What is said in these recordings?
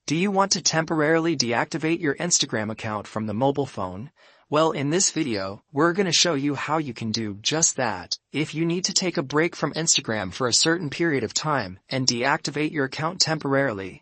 Do you want to temporarily deactivate your Instagram account from the mobile phone? Well, in this video, we're going to show you how you can do just that. If you need to take a break from Instagram for a certain period of time and deactivate your account temporarily,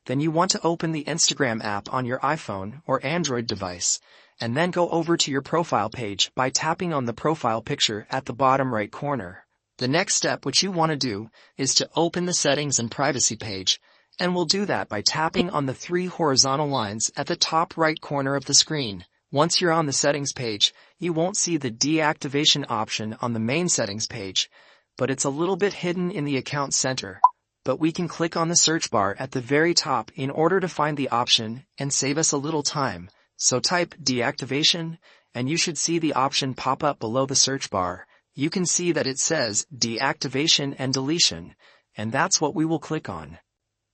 then you want to open the Instagram app on your iPhone or Android device, and then go over to your profile page by tapping on the profile picture at the bottom right corner. The next step which you want to do is to open the settings and privacy page, and we'll do that by tapping on the three horizontal lines at the top right corner of the screen. Once you're on the settings page, you won't see the deactivation option on the main settings page, but it's a little bit hidden in the account center. But we can click on the search bar at the very top in order to find the option and save us a little time. So type deactivation, and you should see the option pop up below the search bar. You can see that it says deactivation and deletion, and that's what we will click on.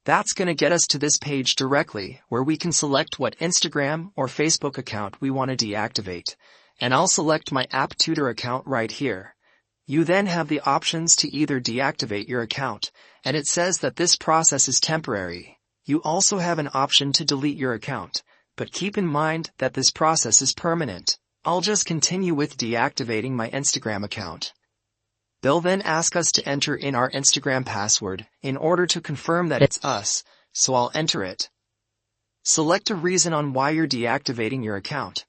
That's going to get us to this page directly, where we can select what Instagram or Facebook account we want to deactivate. And I'll select my App Tutor account right here. You then have the options to either deactivate your account, and it says that this process is temporary. You also have an option to delete your account, but keep in mind that this process is permanent. I'll just continue with deactivating my Instagram account. They'll then ask us to enter in our Instagram password in order to confirm that it's us, so I'll enter it. Select a reason on why you're deactivating your account,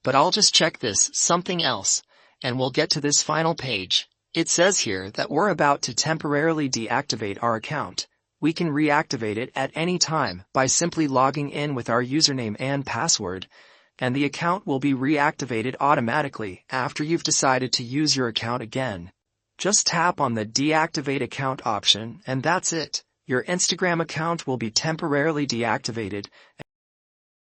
but I'll just check this something else, and we'll get to this final page. It says here that we're about to temporarily deactivate our account. We can reactivate it at any time by simply logging in with our username and password, and the account will be reactivated automatically after you've decided to use your account again. Just tap on the Deactivate Account option, and that's it. Your Instagram account will be temporarily deactivated.